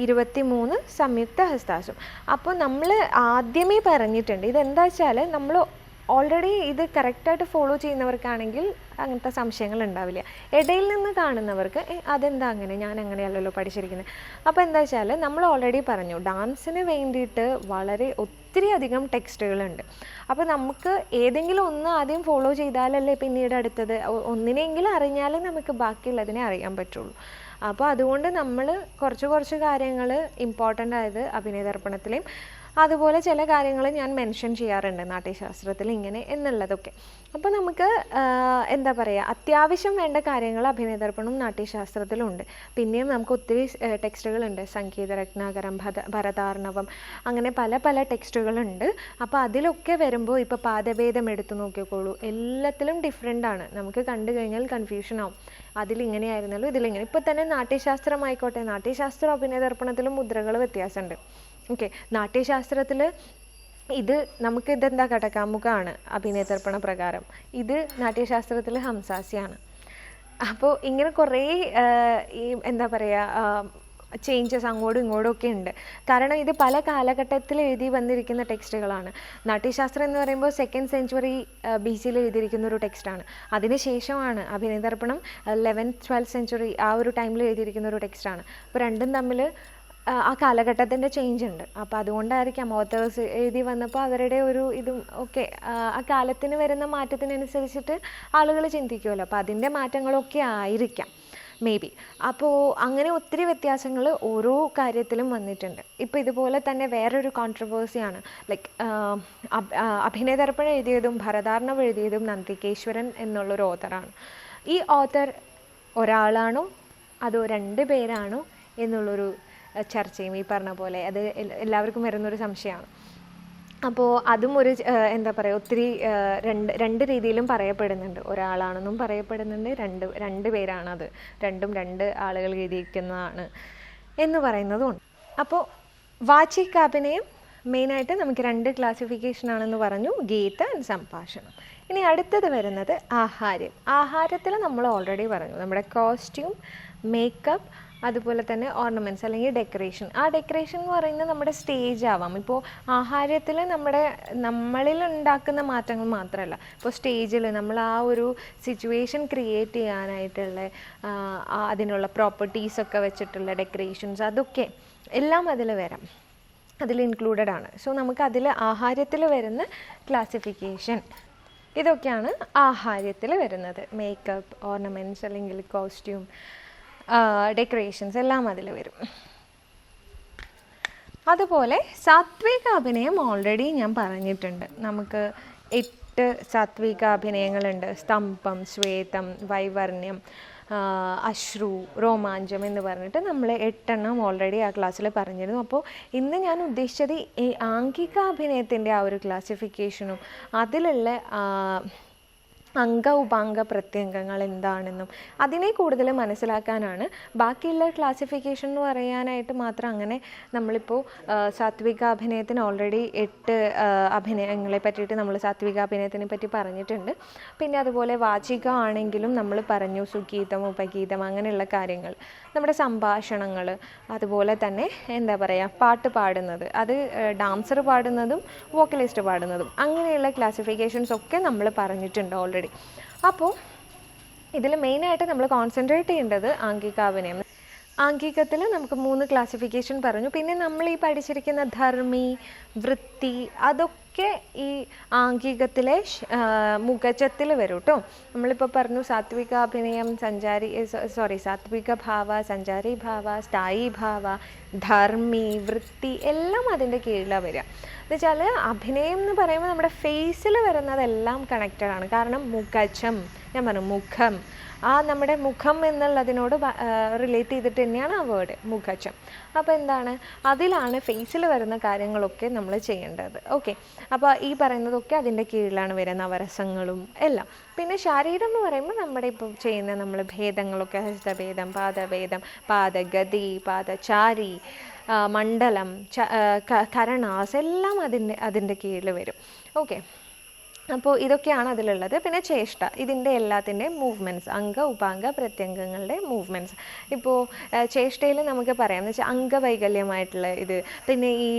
A: 23 സംയുക്ത ഹസ്താസും. അപ്പോൾ നമ്മൾ ആദ്യമേ പറഞ്ഞിട്ടുണ്ട്, ഇതെന്താ വെച്ചാൽ നമ്മൾ ഓൾറെഡി ഇത് കറക്റ്റായിട്ട് ഫോളോ ചെയ്യുന്നവർക്കാണെങ്കിൽ അങ്ങനത്തെ സംശയങ്ങൾ ഉണ്ടാവില്ല. ഇടയിൽ നിന്ന് കാണുന്നവർക്ക് അതെന്താ അങ്ങനെ, ഞാൻ അങ്ങനെയല്ലല്ലോ പഠിച്ചിരിക്കുന്നത്. അപ്പോൾ എന്താ വെച്ചാൽ നമ്മൾ ഓൾറെഡി പറഞ്ഞു ഡാൻസിന് വേണ്ടിയിട്ട് ഒത്തിരി അധികം ടെക്സ്റ്റുകളുണ്ട്. അപ്പോൾ നമുക്ക് ഏതെങ്കിലും ഒന്ന് ആദ്യം ഫോളോ ചെയ്താലല്ലേ പിന്നീട് അടുത്തത്, ഒന്നിനെങ്കിലും അറിഞ്ഞാലേ നമുക്ക് ബാക്കിയുള്ളതിനെ അറിയാൻ പറ്റുള്ളൂ. അപ്പോൾ അതുകൊണ്ട് നമ്മൾ കുറച്ച് കാര്യങ്ങൾ ഇമ്പോർട്ടൻ്റ് ആയത് അഭിനയദർപ്പണത്തിലെയും അതുപോലെ ചില കാര്യങ്ങൾ ഞാൻ മെൻഷൻ ചെയ്യാറുണ്ട് നാട്യശാസ്ത്രത്തിൽ ഇങ്ങനെ എന്നുള്ളതൊക്കെ. അപ്പോൾ നമുക്ക് എന്താ പറയുക, അത്യാവശ്യം വേണ്ട കാര്യങ്ങൾ അഭിനയദർപ്പണം നാട്യശാസ്ത്രത്തിലുണ്ട്. പിന്നെയും നമുക്ക് ഒത്തിരി ടെക്സ്റ്റുകളുണ്ട്, സംഗീതരത്നാകരം, ഭരതാർണവം, അങ്ങനെ പല ടെക്സ്റ്റുകളുണ്ട്. അപ്പോൾ അതിലൊക്കെ വരുമ്പോൾ ഇപ്പോൾ പാദഭേദം എടുത്തു നോക്കിക്കോളൂ, എല്ലാത്തിലും ഡിഫറെൻ്റ് ആണ്. നമുക്ക് കണ്ടു കഴിഞ്ഞാൽ കൺഫ്യൂഷൻ ആവും, അതിലിങ്ങനെയായിരുന്നല്ലോ ഇതിലിങ്ങനെ. ഇപ്പോൾ തന്നെ നാട്യശാസ്ത്രമായിക്കോട്ടെ, നാട്യശാസ്ത്രം അഭിനയദർപ്പണത്തിലും മുദ്രകൾ വ്യത്യാസമുണ്ട്. ഓക്കെ, നാട്യശാസ്ത്രത്തിൽ നമുക്ക് ഇതെന്താ കടക്കാമുഖമാണ് അഭിനയദർപ്പണ പ്രകാരം, ഇത് നാട്യശാസ്ത്രത്തിൽ ഹംസാസ്യാണ്. അപ്പോൾ ഇങ്ങനെ കുറേ ഈ എന്താ പറയുക ചേഞ്ചസ് അങ്ങോട്ടും ഇങ്ങോട്ടും ഒക്കെ ഉണ്ട്. കാരണം ഇത് പല കാലഘട്ടത്തിൽ എഴുതി വന്നിരിക്കുന്ന ടെക്സ്റ്റുകളാണ്. നാട്യശാസ്ത്രം എന്ന് പറയുമ്പോൾ 2nd സെഞ്ച്വറി BC എഴുതിയിരിക്കുന്ന ഒരു ടെക്സ്റ്റാണ്. അതിനുശേഷമാണ് അഭിനയദർപ്പണം 11th 12th സെഞ്ച്വറി ആ ഒരു ടൈമിൽ എഴുതിയിരിക്കുന്ന ഒരു ടെക്സ്റ്റാണ്. അപ്പോൾ രണ്ടും തമ്മിൽ ആ കാലഘട്ടത്തിൻ്റെ ചേഞ്ച് ഉണ്ട്. അപ്പോൾ അതുകൊണ്ടായിരിക്കാം ഓത്തേഴ്സ് എഴുതി വന്നപ്പോൾ അവരുടെ ഒരു ഇതും ഒക്കെ ആ കാലത്തിന് വരുന്ന മാറ്റത്തിനനുസരിച്ചിട്ട് ആളുകൾ ചിന്തിക്കുമല്ലോ. അപ്പോൾ അതിൻ്റെ മാറ്റങ്ങളൊക്കെ ആയിരിക്കാം മേ ബി. അപ്പോൾ അങ്ങനെ ഒത്തിരി വ്യത്യാസങ്ങൾ ഓരോ കാര്യത്തിലും വന്നിട്ടുണ്ട്. ഇപ്പോൾ ഇതുപോലെ തന്നെ വേറൊരു കോൺട്രവേഴ്സിയാണ് ലൈക്ക് അഭിനയദർപ്പണം എഴുതിയതും ഭരതാർണവ് എഴുതിയതും നന്ദികേശ്വരൻ എന്നുള്ളൊരു ഓഥറാണ്. ഈ ഓഥർ ഒരാളാണോ അതോ 2 പേരാണോ എന്നുള്ളൊരു ചർച്ചയും ഈ പറഞ്ഞ പോലെ അത് എല്ലാവർക്കും വരുന്നൊരു സംശയമാണ്. അപ്പോൾ അതും ഒരു എന്താ പറയുക, ഒത്തിരി രണ്ട് രീതിയിലും പറയപ്പെടുന്നുണ്ട്. ഒരാളാണെന്നും പറയപ്പെടുന്നുണ്ട്, രണ്ട് പേരാണത്, രണ്ടും 2 ആളുകൾ എഴുതിയിരിക്കുന്നതാണ് എന്ന് പറയുന്നതുമുണ്ട്. അപ്പോൾ വാചികാഭിനയം മെയിനായിട്ട് നമുക്ക് 2 ക്ലാസിഫിക്കേഷനാണെന്ന് പറഞ്ഞു, ഗീത ആൻഡ് സംഭാഷണം. ഇനി അടുത്തത് വരുന്നത് ആഹാരം. ആഹാരത്തിൽ നമ്മൾ ഓൾറെഡി പറഞ്ഞു, നമ്മുടെ കോസ്റ്റ്യൂം, മേക്കപ്പ്, അതുപോലെ തന്നെ ഓർണമെൻറ്റ്സ് അല്ലെങ്കിൽ ഡെക്കറേഷൻ. ആ ഡെക്കറേഷൻ എന്ന് പറയുന്നത് നമ്മുടെ സ്റ്റേജ് ആവാം. ഇപ്പോൾ ആഹാരത്തിൽ നമ്മളിൽ ഉണ്ടാക്കുന്ന മാറ്റങ്ങൾ മാത്രമല്ല, ഇപ്പോൾ സ്റ്റേജിൽ നമ്മൾ ആ ഒരു സിറ്റുവേഷൻ ക്രിയേറ്റ് ചെയ്യാനായിട്ടുള്ള അതിനുള്ള പ്രോപ്പർട്ടീസൊക്കെ വെച്ചിട്ടുള്ള ഡെക്കറേഷൻസ്, അതൊക്കെ എല്ലാം അതിൽ വരാം, അതിൽ ഇൻക്ലൂഡഡ് ആണ്. സോ നമുക്ക് അതിൽ ആഹാരത്തിൽ വരുന്ന ക്ലാസിഫിക്കേഷൻ ഇതൊക്കെയാണ് ആഹാരത്തിൽ വരുന്നത്. മേക്കപ്പ്, ഓർണമെൻറ്റ്സ് അല്ലെങ്കിൽ കോസ്റ്റ്യൂം, ഡെക്കറേഷൻസ് എല്ലാം അതിൽ വരും. അതുപോലെ സാത്വിക അഭിനയം ഓൾറെഡി ഞാൻ പറഞ്ഞിട്ടുണ്ട്. നമുക്ക് 8 സാത്വിക അഭിനയങ്ങളുണ്ട്. സ്തംഭം, ശ്വേതം, വൈവർണ്യം, അശ്രു, രോമാഞ്ചം എന്ന് പറഞ്ഞിട്ട് നമ്മൾ 8 എണ്ണം ഓൾറെഡി ആ ക്ലാസ്സിൽ പറഞ്ഞിരുന്നു. അപ്പോൾ ഇന്ന് ഞാൻ ഉദ്ദേശിച്ചത് ഈ ആംഗിക അഭിനയത്തിൻ്റെ ആ ഒരു ക്ലാസിഫിക്കേഷനും അതിലുള്ള അംഗ ഉപാംഗ പ്രത്യംഗങ്ങൾ എന്താണെന്നും അതിനെ കൂടുതൽ മനസ്സിലാക്കാനാണ്. ബാക്കിയുള്ള ക്ലാസിഫിക്കേഷൻ എന്ന് പറയാനായിട്ട് മാത്രം അങ്ങനെ നമ്മളിപ്പോൾ സാത്വിക അഭിനയത്തിന് ഓൾറെഡി 8 അഭിനയങ്ങളെ പറ്റിയിട്ട് നമ്മൾ സാത്വിക അഭിനയത്തിനെ പറ്റി പറഞ്ഞിട്ടുണ്ട്. പിന്നെ അതുപോലെ വാചിക ആണെങ്കിലും നമ്മൾ പറഞ്ഞു, സുഗീതം, ഉപഗീതം, അങ്ങനെയുള്ള കാര്യങ്ങൾ. നമ്മുടെ സംഭാഷണങ്ങൾ, അതുപോലെ തന്നെ എന്താ പറയുക, പാട്ട് പാടുന്നത്, അത് ഡാൻസർ പാടുന്നതും വോക്കലിസ്റ്റ് പാടുന്നതും, അങ്ങനെയുള്ള ക്ലാസിഫിക്കേഷൻസ് ഒക്കെ നമ്മൾ പറഞ്ഞിട്ടുണ്ട് ഓൾറെഡി. അപ്പോൾ ഇതിൽ മെയിനായിട്ട് നമ്മൾ കോൺസെൻട്രേറ്റ് ചെയ്യേണ്ടത് ആംഗികാഭിനയം. ആംഗികത്തിൽ നമുക്ക് 3 ക്ലാസിഫിക്കേഷൻ പറഞ്ഞു. പിന്നെ നമ്മൾ ഈ പഠിച്ചിരിക്കുന്ന ധർമ്മി, വൃത്തി, അതൊക്കെ ഈ ആംഗികത്തിലെ മുഖജത്തിൽ വരും കേട്ടോ. നമ്മളിപ്പോൾ പറഞ്ഞു സാത്വിക അഭിനയം, സാത്വിക ഭാവ, സഞ്ചാരി ഭാവ, സ്ഥായി ഭാവ, ധർമ്മി, വൃത്തി എല്ലാം അതിൻ്റെ കീഴിലാണ് വരിക. എന്നുവെച്ചാൽ അഭിനയം എന്ന് പറയുമ്പോൾ നമ്മുടെ ഫേസിൽ വരുന്നതെല്ലാം കണക്റ്റഡ് ആണ്. കാരണം മുഖജം, ഞാൻ പറഞ്ഞു മുഖം, ആ നമ്മുടെ മുഖം എന്നുള്ളതിനോട് റിലേറ്റ് ചെയ്തിട്ട് തന്നെയാണ് ആ വേർഡ് മുഖജം. അപ്പോൾ എന്താണ്, അതിലാണ് ഫേസിൽ വരുന്ന കാര്യങ്ങളൊക്കെ നമ്മൾ ചെയ്യേണ്ടത്. ഓക്കെ, അപ്പോൾ ഈ പറയുന്നതൊക്കെ അതിൻ്റെ കീഴിലാണ് വരുന്ന നവരസങ്ങളും എല്ലാം. പിന്നെ ശരീരം എന്ന് പറയുമ്പോൾ നമ്മുടെ ഇപ്പോൾ ചെയ്യുന്ന നമ്മൾ ഭേദങ്ങളൊക്കെ, ഹസ്തഭേദം, പാദഭേദം, പാദഗതി, പാദചാരി, മണ്ഡലം, കരണാസ് എല്ലാം അതിൻ്റെ കീഴിൽ വരും. ഓക്കെ, അപ്പോൾ ഇതൊക്കെയാണ് അതിലുള്ളത്. പിന്നെ ചേഷ്ട, ഇതിൻ്റെ എല്ലാത്തിൻ്റെയും മൂവ്മെൻറ്റ്സ്, അംഗ ഉപാംഗ പ്രത്യംഗങ്ങളുടെ മൂവ്മെൻറ്റ്സ്. ഇപ്പോൾ ചേഷ്ടയിൽ നമുക്ക് പറയാം എന്ന് വെച്ചാൽ അംഗവൈകല്യമായിട്ടുള്ള ഇത്. പിന്നെ ഈ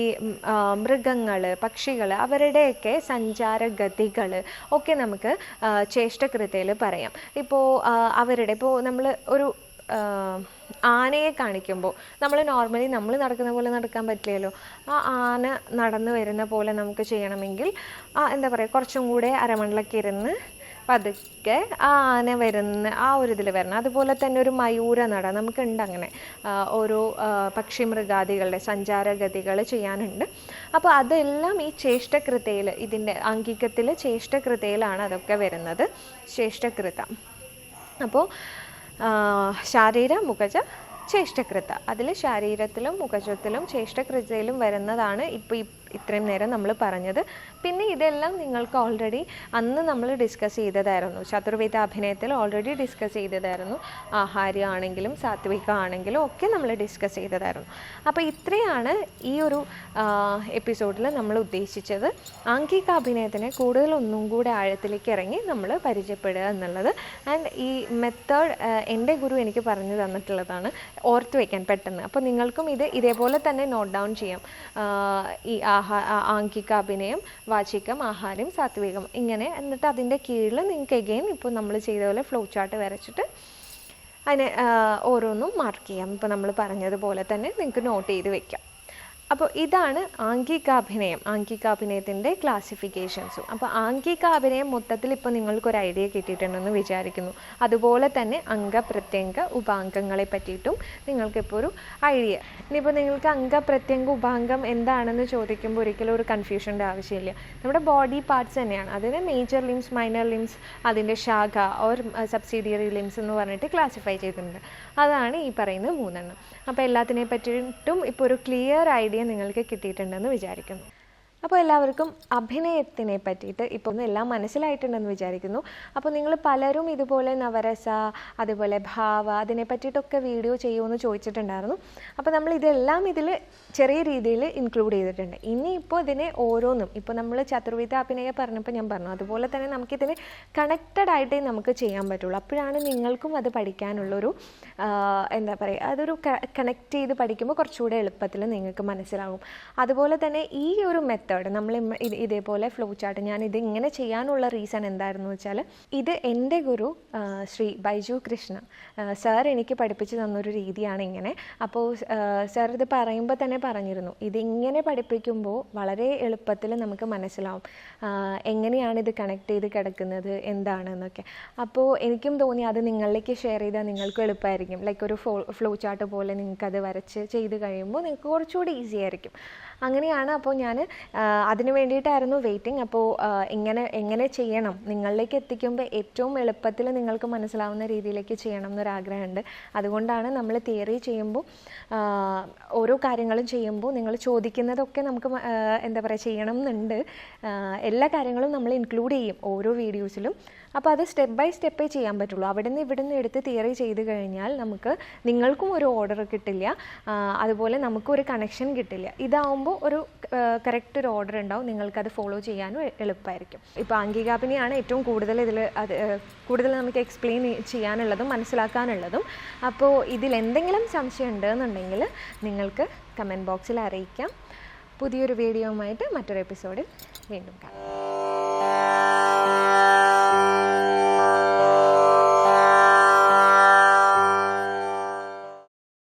A: മൃഗങ്ങൾ, പക്ഷികൾ, അവരുടെയൊക്കെ സഞ്ചാരഗതികൾ ഒക്കെ നമുക്ക് ചേഷ്ടകൃതയിൽ പറയാം. ഇപ്പോൾ നമ്മൾ ഒരു ആനയെ കാണിക്കുമ്പോൾ നമ്മൾ നോർമലി നമ്മൾ നടക്കുന്ന പോലെ നടക്കാൻ പറ്റില്ലല്ലോ. ആ ആന നടന്നു വരുന്ന പോലെ നമുക്ക് ചെയ്യണമെങ്കിൽ എന്താ പറയുക, കുറച്ചും കൂടെ അരമണിലൊക്കെ ഇരുന്ന് പതുക്കെ ആ ആന വരുന്ന ആ ഒരു ഇതിൽ വരണം. അതുപോലെ തന്നെ ഒരു മയൂര നട നമുക്കുണ്ട്. അങ്ങനെ ഓരോ പക്ഷി മൃഗാദികളുടെ സഞ്ചാരഗതികൾ ചെയ്യാനുണ്ട്. അപ്പോൾ അതെല്ലാം ഈ ചേഷ്ടകൃതയിൽ, ഇതിൻ്റെ അംഗികത്തിൽ ചേഷ്ടകൃതയിലാണ് അതൊക്കെ വരുന്നത്, ചേഷ്ടകൃത. അപ്പോൾ ശാരീര, മുഖജ, ചേഷ്ടകൃത. അതിൽ ശരീരത്തിലും മുഖജത്തിലും ചേഷ്ടകൃതയിലും വരുന്നതാണ് ഇപ്പോൾ ഇത്രയും നേരം നമ്മൾ പറഞ്ഞത്. പിന്നെ ഇതെല്ലാം നിങ്ങൾക്ക് ഓൾറെഡി അന്ന് നമ്മൾ ഡിസ്കസ് ചെയ്തതായിരുന്നു. ചതുർവേദ അഭിനയത്തിൽ ഓൾറെഡി ഡിസ്കസ് ചെയ്തതായിരുന്നു. ആഹാരം ആണെങ്കിലും സാത്വിക ആണെങ്കിലും ഒക്കെ നമ്മൾ ഡിസ്കസ് ചെയ്തതായിരുന്നു. അപ്പോൾ ഇത്രയാണ് ഈ ഒരു എപ്പിസോഡിൽ നമ്മൾ ഉദ്ദേശിച്ചത്. ആംഗിക അഭിനയത്തിനെ കൂടുതൽ ഒന്നും കൂടെ ആഴത്തിലേക്ക് ഇറങ്ങി നമ്മൾ പരിചയപ്പെടുക എന്നുള്ളത്. ആൻഡ് ഈ മെത്തേഡ് എൻ്റെ ഗുരു എനിക്ക് പറഞ്ഞു തന്നിട്ടുള്ളതാണ്, ഓർത്ത് വയ്ക്കാൻ പെട്ടെന്ന്. അപ്പോൾ നിങ്ങൾക്കും ഇതേപോലെ തന്നെ നോട്ട് ഡൗൺ ചെയ്യാം. ഈ ആംഗിക അഭിനയം, വാചികം, ആഹാരം, സാത്വികം, ഇങ്ങനെ. എന്നിട്ട് അതിൻ്റെ കീഴിൽ നിങ്ങൾക്ക് എഗെയിൻ ഇപ്പോൾ നമ്മൾ ചെയ്ത പോലെ ഫ്ലോ ചാർട്ട് വരച്ചിട്ട് അതിനെ ഓരോന്നും മാർക്ക് ചെയ്യാം. ഇപ്പോൾ നമ്മൾ പറഞ്ഞതുപോലെ തന്നെ നിങ്ങൾക്ക് നോട്ട് ചെയ്ത് വെക്കാം. അപ്പോൾ ഇതാണ് ആംഗികാഭിനയത്തിൻ്റെ ക്ലാസിഫിക്കേഷൻസും. അപ്പോൾ ആംഗികാഭിനയം മൊത്തത്തിൽ ഇപ്പോൾ നിങ്ങൾക്കൊരു ഐഡിയ കിട്ടിയിട്ടുണ്ടെന്ന് വിചാരിക്കുന്നു. അതുപോലെ തന്നെ അംഗപ്രത്യംഗ ഉപാംഗങ്ങളെ പറ്റിയിട്ടും നിങ്ങൾക്കിപ്പോൾ ഒരു ഐഡിയ. ഇനിയിപ്പോൾ നിങ്ങൾക്ക് അംഗപ്രത്യംഗ ഉപാംഗം എന്താണെന്ന് ചോദിക്കുമ്പോൾ ഒരിക്കലും ഒരു കൺഫ്യൂഷൻ്റെ ആവശ്യമില്ല. നമ്മുടെ ബോഡി പാർട്സ് തന്നെയാണ്. അതിന് മേജർ ലിംസ്, മൈനർ ലിംസ്, അതിൻ്റെ ശാഖ ഓർ സബ്സിഡിയറി ലിംസ് എന്ന് പറഞ്ഞിട്ട് ക്ലാസിഫൈ ചെയ്തിട്ടുണ്ട്. അതാണ് ഈ പറയുന്ന 3 അപ്പോൾ എല്ലാത്തിനെ പറ്റിയിട്ടും ഇപ്പോൾ ഒരു ക്ലിയർ ഐഡിയ നിങ്ങൾക്ക് കിട്ടിയിട്ടുണ്ടെന്ന് വിചാരിക്കുന്നു. അപ്പോൾ എല്ലാവർക്കും അഭിനയത്തിനെ പറ്റിയിട്ട് ഇപ്പോൾ എല്ലാം മനസ്സിലായിട്ടുണ്ടെന്ന് വിചാരിക്കുന്നു. അപ്പോൾ നിങ്ങൾ പലരും ഇതുപോലെ നവരസ, അതുപോലെ ഭാവ, അതിനെ പറ്റിയിട്ടൊക്കെ വീഡിയോ ചെയ്യുമെന്ന് ചോദിച്ചിട്ടുണ്ടായിരുന്നു. അപ്പോൾ നമ്മൾ ഇതെല്ലാം ഇതിൽ ചെറിയ രീതിയിൽ ഇൻക്ലൂഡ് ചെയ്തിട്ടുണ്ട്. ഇനിയിപ്പോൾ ഇതിനെ ഓരോന്നും, ഇപ്പോൾ നമ്മൾ ചതുർവിധ അഭിനയം പറഞ്ഞപ്പോൾ ഞാൻ പറഞ്ഞു, അതുപോലെ തന്നെ നമുക്കിതിനെ കണക്റ്റഡ് ആയിട്ടേ നമുക്ക് ചെയ്യാൻ പറ്റുള്ളൂ. അപ്പോഴാണ് നിങ്ങൾക്കും അത് പഠിക്കാനുള്ളൊരു എന്താ പറയുക, അതൊരു കണക്ട് ചെയ്ത് പഠിക്കുമ്പോൾ കുറച്ചുകൂടെ എളുപ്പത്തിൽ നിങ്ങൾക്ക് മനസ്സിലാകും. അതുപോലെ തന്നെ ഈ ഒരു മെത്തേഡ് നമ്മൾ ഇതേപോലെ ഫ്ലോ ചാർട്ട്, ഞാൻ ഇത് ഇങ്ങനെ ചെയ്യാനുള്ള റീസൺ എന്തായിരുന്നു വെച്ചാൽ, ഇത് എൻ്റെ ഗുരു ശ്രീ ബൈജു കൃഷ്ണ സാർ എനിക്ക് പഠിപ്പിച്ച് തന്നൊരു രീതിയാണ് ഇങ്ങനെ. അപ്പോൾ സാർ ഇത് പറയുമ്പോൾ തന്നെ പറഞ്ഞിരുന്നു, ഇതിങ്ങനെ പഠിപ്പിക്കുമ്പോൾ വളരെ എളുപ്പത്തിൽ നമുക്ക് മനസ്സിലാവും എങ്ങനെയാണ് ഇത് കണക്ട് ചെയ്ത് കിടക്കുന്നത് എന്താണെന്നൊക്കെ. അപ്പോൾ എനിക്കും തോന്നി അത് നിങ്ങളിലേക്ക് ഷെയർ ചെയ്താൽ നിങ്ങൾക്ക് എളുപ്പമായിരിക്കും. ലൈക്ക് ഒരു ഫ്ലോ ചാർട്ട് പോലെ നിങ്ങൾക്കത് വരച്ച് ചെയ്ത് കഴിയുമ്പോൾ നിങ്ങൾക്ക് കുറച്ചുകൂടി ഈസി ആയിരിക്കും. അങ്ങനെയാണ്. അപ്പോൾ ഞാൻ അതിന് വേണ്ടിയിട്ടായിരുന്നു വെയിറ്റിംഗ്. അപ്പോൾ എങ്ങനെ ചെയ്യണം, നിങ്ങളിലേക്ക് എത്തിക്കുമ്പോൾ ഏറ്റവും എളുപ്പത്തിൽ നിങ്ങൾക്ക് മനസ്സിലാവുന്ന രീതിയിലേക്ക് ചെയ്യണം എന്നൊരാഗ്രഹമുണ്ട്. അതുകൊണ്ടാണ് നമ്മൾ തിയറി ചെയ്യുമ്പോൾ ഓരോ കാര്യങ്ങളും ചെയ്യുമ്പോൾ നിങ്ങൾ ചോദിക്കുന്നതൊക്കെ നമുക്ക് എന്താ പറയുക ചെയ്യണം എന്നുണ്ട്. എല്ലാ കാര്യങ്ങളും നമ്മൾ ഇൻക്ലൂഡ് ചെയ്യും ഓരോ വീഡിയോസിലും. അപ്പോൾ അത് സ്റ്റെപ്പ് ബൈ സ്റ്റെപ്പേ ചെയ്യാൻ പറ്റുള്ളൂ. അവിടെ നിന്ന് എടുത്ത് തിയറി ചെയ്ത് കഴിഞ്ഞാൽ നിങ്ങൾക്കും ഒരു ഓർഡർ കിട്ടില്ല, അതുപോലെ നമുക്കും ഒരു കണക്ഷൻ കിട്ടില്ല. ഇതാവുമ്പോൾ ഒരു കറക്റ്റ് ഒരു ഓർഡർ ഉണ്ടാവും, നിങ്ങൾക്കത് ഫോളോ ചെയ്യാനും എളുപ്പമായിരിക്കും. ഇപ്പോൾ ആംഗികാഭിനയാണ് ഏറ്റവും കൂടുതൽ കൂടുതൽ നമുക്ക് എക്സ്പ്ലെയിൻ ചെയ്യാനുള്ളതും മനസ്സിലാക്കാനുള്ളതും. അപ്പോൾ ഇതിലെന്തെങ്കിലും സംശയം ഉണ്ടെന്നുണ്ടെങ്കിൽ നിങ്ങൾക്ക് കമൻറ്റ് ബോക്സിൽ അറിയിക്കാം. പുതിയൊരു വീഡിയോയുമായിട്ട് മറ്റൊരു എപ്പിസോഡിൽ വീണ്ടും കാണാം.